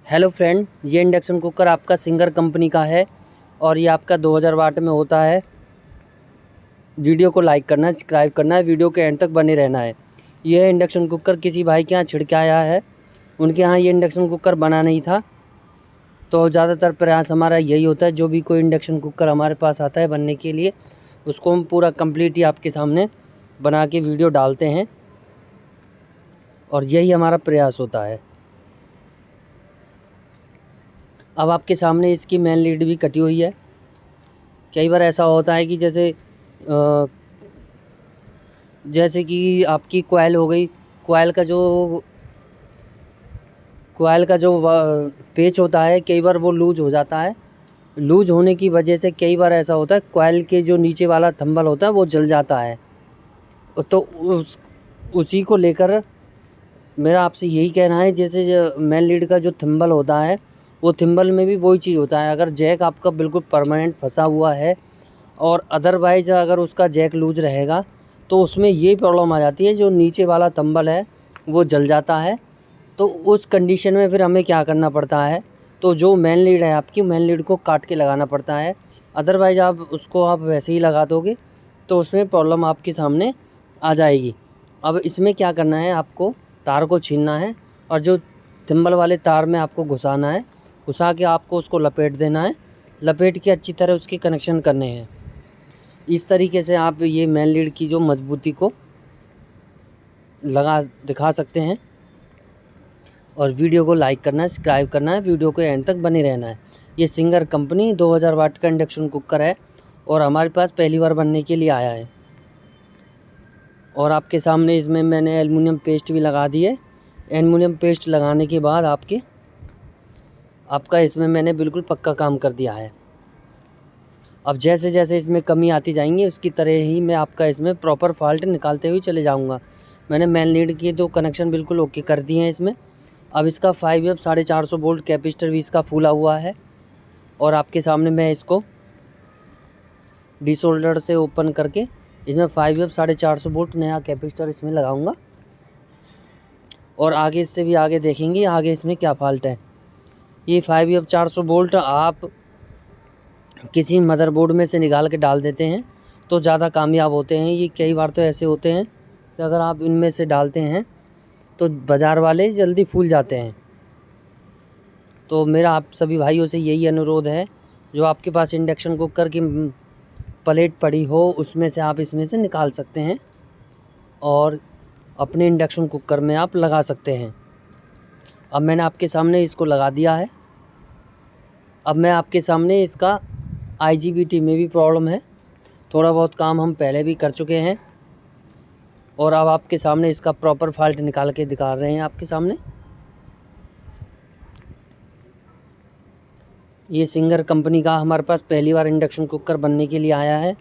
Hello friend, ये induction cooker आपका singer company का है और ये आपका 2000 वाट में होता है। वीडियो को लाइक करना है, सब्सक्राइब करना है, वीडियो के एंड तक बने रहना है। यह इंडक्शन कुकर किसी भाई के यहाँ छिड़के आया है। उनके यहाँ ये इंडक्शन कुकर बना नहीं था, तो ज़्यादातर प्रयास हमारा यही होता है, जो भी कोई इंडक्शन कुकर हमारे पास आता है बनने के लिए, उसको हम पूरा कंप्लीट ही आपके सामने बना के वीडियो डालते हैं और यही हमारा प्रयास होता है। अब आपके सामने इसकी मेन लीड भी कटी हुई है। कई बार ऐसा होता है कि जैसे कि आपकी कॉइल हो गई, कॉइल का जो पेच होता है, कई बार वो लूज हो जाता है। लूज होने की वजह से कई बार ऐसा होता है कॉइल के जो नीचे वाला थंबल होता है वो जल जाता है। तो उसी को लेकर मेरा आपसे यही कहना है, जैसे मेन लीड का जो थंबल होता है, वो थिम्बल में भी वही चीज़ होता है। अगर जैक आपका बिल्कुल परमानेंट फंसा हुआ है और अदरवाइज़ अगर उसका जैक लूज रहेगा तो उसमें ये प्रॉब्लम आ जाती है, जो नीचे वाला थंबल है वो जल जाता है। तो उस कंडीशन में फिर हमें क्या करना पड़ता है, तो जो मेन लीड है आपकी, मेन लीड को काट के लगाना पड़ता है। अदरवाइज़ आप वैसे ही लगा दोगे तो उसमें प्रॉब्लम आपके सामने आ जाएगी। अब इसमें क्या करना है, आपको तार को छीलना है और जो थिम्बल वाले तार में आपको घुसाना है, घुसा के आपको उसको लपेट देना है। लपेट के अच्छी तरह उसके कनेक्शन करने हैं। इस तरीके से आप ये मेन लीड की जो मजबूती को लगा दिखा सकते हैं। और वीडियो को लाइक करना है, सब्सक्राइब करना है, वीडियो को एंड तक बने रहना है। ये सिंगर कंपनी 2000 वाट का इंडक्शन कुकर है और हमारे पास पहली बार बनने के लिए आया है। और आपके सामने इसमें मैंने एल्युमिनियम पेस्ट भी लगा दी है। एल्युमिनियम पेस्ट लगाने के बाद आपका इसमें मैंने बिल्कुल पक्का काम कर दिया है। अब जैसे जैसे इसमें कमी आती जाएंगी, उसकी तरह ही मैं आपका इसमें प्रॉपर फॉल्ट निकालते हुए चले जाऊंगा। मैंने मेन लीड के तो कनेक्शन बिल्कुल ओके कर दिए हैं इसमें। अब इसका 5 450 वोल्ट कैपेसिटर भी इसका फूला हुआ है और आपके सामने मैं इसको डिसोल्डर से ओपन करके इसमें 5 450 वोल्ट नया कैपेसिटर इसमें लगाऊंगा। और आगे इससे भी आगे देखेंगे आगे इसमें क्या फॉल्ट है। ये 5 400 वोल्ट आप किसी मदरबोर्ड में से निकाल के डाल देते हैं तो ज़्यादा कामयाब होते हैं। ये कई बार तो ऐसे होते हैं कि अगर आप इनमें से डालते हैं तो बाज़ार वाले जल्दी फूल जाते हैं। तो मेरा आप सभी भाइयों से यही अनुरोध है, जो आपके पास इंडक्शन कुकर की प्लेट पड़ी हो उसमें से आप इसमें से निकाल सकते हैं और अपने इंडक्शन कुकर में आप लगा सकते हैं। अब मैंने आपके सामने इसको लगा दिया है। अब मैं आपके सामने इसका IGBT में भी प्रॉब्लम है, थोड़ा बहुत काम हम पहले भी कर चुके हैं और अब आपके सामने इसका प्रॉपर फॉल्ट निकाल के दिखा रहे हैं आपके सामने। ये सिंगर कंपनी का हमारे पास पहली बार इंडक्शन कुकर बनने के लिए आया है।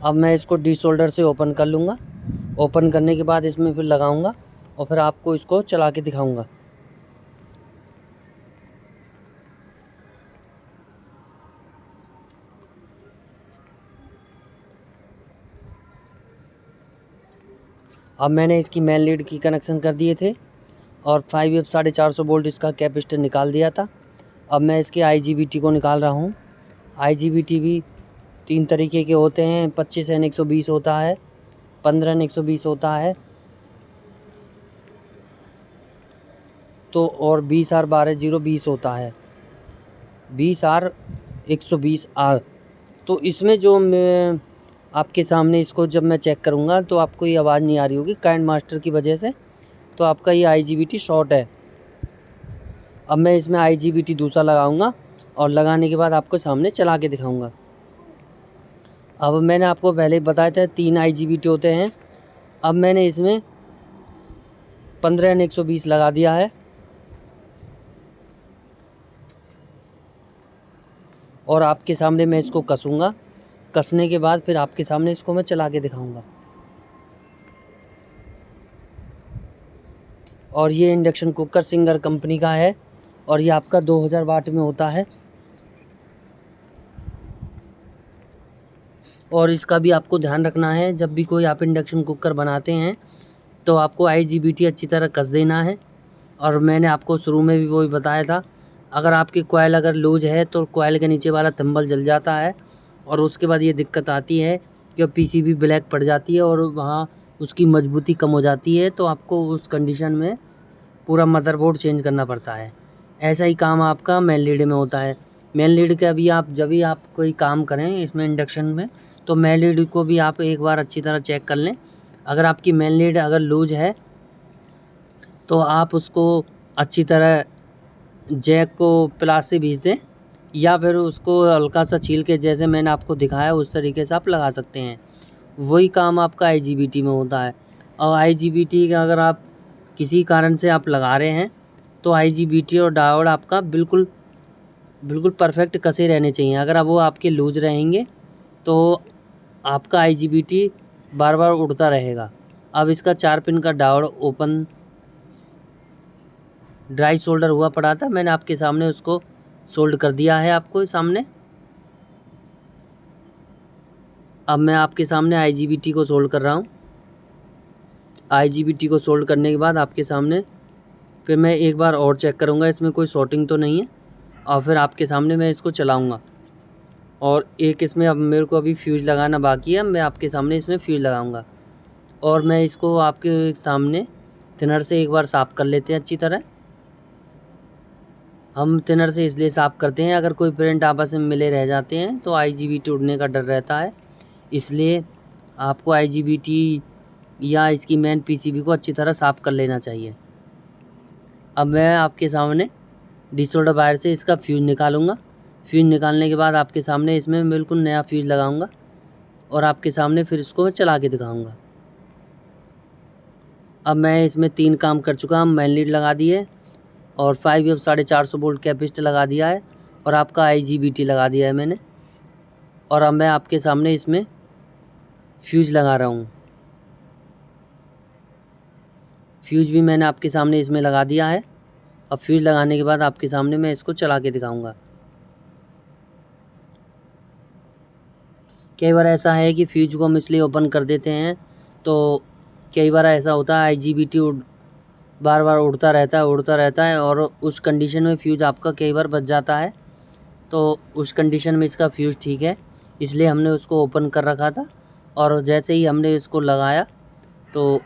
अब मैं इसको डिसोल्डर से ओपन कर लूँगा। ओपन करने के बाद इसमें फिर लगाऊंगा और फिर आपको इसको चला के दिखाऊंगा। अब मैंने इसकी मेन लीड की कनेक्शन कर दिए थे और 5 450 वोल्ट इसका कैपेसिटर निकाल दिया था। अब मैं इसके IGBT को निकाल रहा हूँ। IGBT भी 3 तरीके के होते हैं, 25N120 होता है, 15N120 होता है, तो और 20R12020 होता है, 20R120R। तो इसमें जो मैं आपके सामने इसको जब मैं चेक करूँगा तो आपको ये आवाज़ नहीं आ रही होगी काइंड मास्टर की वजह से, तो आपका ये IGBT शॉर्ट है। अब मैं इसमें IGBT दूसरा लगाऊंगा और लगाने के बाद आपको सामने चला के दिखाऊंगा। अब मैंने आपको पहले ही बताया था 3 IGBT होते हैं। अब मैंने इसमें 15N120 लगा दिया है और आपके सामने मैं इसको कसूँगा। कसने के बाद फिर आपके सामने इसको मैं चला के दिखाऊंगा। और ये इंडक्शन कुकर सिंगर कंपनी का है और ये आपका 2000 वाट में होता है। और इसका भी आपको ध्यान रखना है, जब भी कोई आप इंडक्शन कुकर बनाते हैं तो आपको IGBT अच्छी तरह कस देना है। और मैंने आपको शुरू में भी वही बताया था, अगर आपकी कॉइल अगर लूज है तो कॉइल के नीचे वाला थंबल जल जाता है और उसके बाद ये दिक्कत आती है कि PCB ब्लैक पड़ जाती है और वहाँ उसकी मजबूती कम हो जाती है। तो आपको उस कंडीशन में पूरा मदरबोर्ड चेंज करना पड़ता है। ऐसा ही काम आपका मेन लीड में होता है। मेन लीड का भी आप जब भी आप कोई काम करें इसमें इंडक्शन में, तो मेन लीड को भी आप एक बार अच्छी तरह चेक कर लें। अगर आपकी मेन लीड अगर लूज है तो आप उसको अच्छी तरह जैक को प्लास से भींच दें, या फिर उसको हल्का सा छील के जैसे मैंने आपको दिखाया उस तरीके से आप लगा सकते हैं। वही काम आपका IGBT में होता है। और IGBT का अगर आप किसी कारण से आप लगा रहे हैं तो IGBT और डायोड आपका बिल्कुल परफेक्ट कसे रहने चाहिए। अगर वो आपके लूज रहेंगे तो आपका IGBT बार बार उड़ता रहेगा। अब इसका 4 पिन का डायोड ओपन ड्राई सोल्डर हुआ पड़ा था, मैंने आपके सामने उसको सोल्ड कर दिया है आपको सामने। अब मैं आपके सामने IGBT को सोल्ड कर रहा हूँ। IGBT को सोल्ड करने के बाद आपके सामने फिर मैं एक बार और चेक करूँगा इसमें कोई शॉर्टिंग तो नहीं है, और फिर आपके सामने मैं इसको चलाऊँगा। और एक इसमें अब मेरे को अभी फ्यूज़ लगाना बाकी है, मैं आपके सामने इसमें फ्यूज़ लगाऊँगा। और मैं इसको आपके सामने थिनर से एक बार साफ़ कर लेते हैं अच्छी तरह। हम थिनर से इसलिए साफ़ करते हैं, अगर कोई प्रिंट आपस में मिले रह जाते हैं तो IGBT उड़ने का डर रहता है, इसलिए आपको IGBT या इसकी मेन PCB को अच्छी तरह साफ़ कर लेना चाहिए। अब मैं आपके सामने डिसोल्डर वायर से इसका फ्यूज़ निकालूंगा। फ्यूज़ निकालने के बाद आपके सामने इसमें बिल्कुल नया फ्यूज़ लगाऊंगा और आपके सामने फिर इसको मैं चला के दिखाऊंगा। अब मैं इसमें 3 काम कर चुका हूँ। मेन लीड लगा दी है और 5 450 वोल्ट कैपेसिटर लगा दिया है और आपका IGBT लगा दिया है मैंने। और अब मैं आपके सामने इसमें फ्यूज़ लगा रहा हूँ। फ्यूज़ भी मैंने आपके सामने इसमें लगा दिया है। अब फ्यूज़ लगाने के बाद आपके सामने मैं इसको चला के दिखाऊंगा। कई बार ऐसा है कि फ्यूज़ को हम इसलिए ओपन कर देते हैं तो कई बार ऐसा होता है IGBT बार बार उड़ता रहता है और उस कंडीशन में फ्यूज़ आपका कई बार बच जाता है। तो उस कंडीशन में इसका फ्यूज़ ठीक है, इसलिए हमने उसको ओपन कर रखा था। और जैसे ही हमने इसको लगाया तो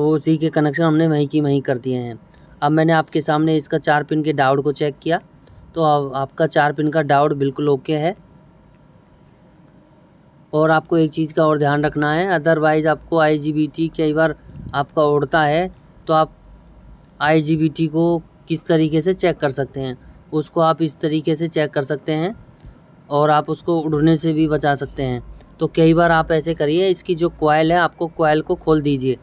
उसी के कनेक्शन हमने वहीं की वहीं कर दिए हैं। अब मैंने आपके सामने इसका 4 पिन के डायोड को चेक किया तो अब आपका 4 पिन का डायोड बिल्कुल ओके है। और आपको एक चीज़ का और ध्यान रखना है, अदरवाइज़ आपको IGBT कई बार आपका उड़ता है तो आप IGBT को किस तरीके से चेक कर सकते हैं, उसको आप इस तरीके से चेक कर सकते हैं और आप उसको उड़ने से भी बचा सकते हैं। तो कई बार आप ऐसे करिए, इसकी जो कॉइल है आपको कॉइल को खोल दीजिए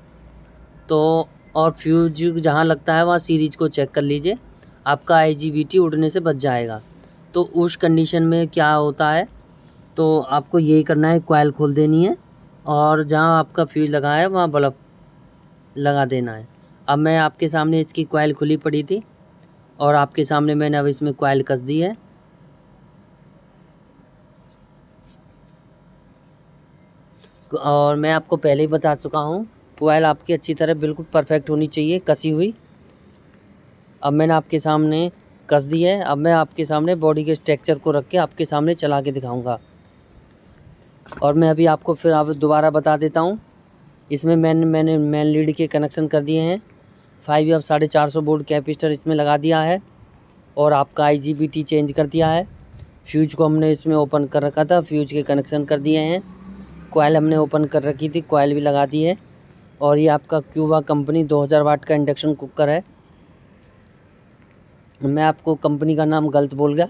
तो और फ्यूज जहाँ लगता है वहाँ सीरीज को चेक कर लीजिए, आपका IGBT उड़ने से बच जाएगा। तो उस कंडीशन में क्या होता है, तो आपको यही करना है, कॉइल खोल देनी है और जहाँ आपका फ्यूज लगा है वहाँ बल्ब लगा देना है। अब मैं आपके सामने इसकी कॉइल खुली पड़ी थी और आपके सामने मैंने अब इसमें कॉइल कस दी है। और मैं आपको पहले ही बता चुका हूँ, कॉइल आपकी अच्छी तरह बिल्कुल परफेक्ट होनी चाहिए कसी हुई। अब मैंने आपके सामने कस दी है। अब मैं आपके सामने बॉडी के स्ट्रक्चर को रख के आपके सामने चला के दिखाऊंगा। और मैं अभी आपको फिर आप दोबारा बता देता हूँ, इसमें मैंने मेन लीड के कनेक्शन कर दिए हैं। 5 450 वोल्ट कैपेसिटर इसमें लगा दिया है और आपका IGBT चेंज कर दिया है। फ्यूज को हमने इसमें ओपन कर रखा था, फ्यूज के कनेक्शन कर दिए हैं। कॉइल हमने ओपन कर रखी थी, कॉइल भी लगा दी है। और ये आपका क्यूबा कंपनी 2000 वाट का इंडक्शन कुकर है। मैं आपको कंपनी का नाम गलत बोल गया,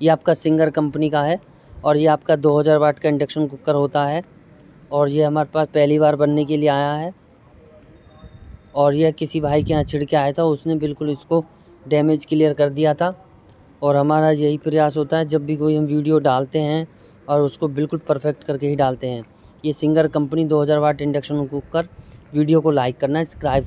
ये आपका सिंगर कंपनी का है और ये आपका 2000 वाट का इंडक्शन कुकर होता है। और ये हमारे पास पहली बार बनने के लिए आया है और यह किसी भाई के यहाँ छिड़ के आया था, उसने बिल्कुल इसको डैमेज क्लियर कर दिया था। और हमारा यही प्रयास होता है, जब भी कोई हम वीडियो डालते हैं और उसको बिल्कुल परफेक्ट करके ही डालते हैं। ये सिंगर कंपनी 2000 वाट इंडक्शन कुकर। वीडियो को लाइक करना, सब्सक्राइब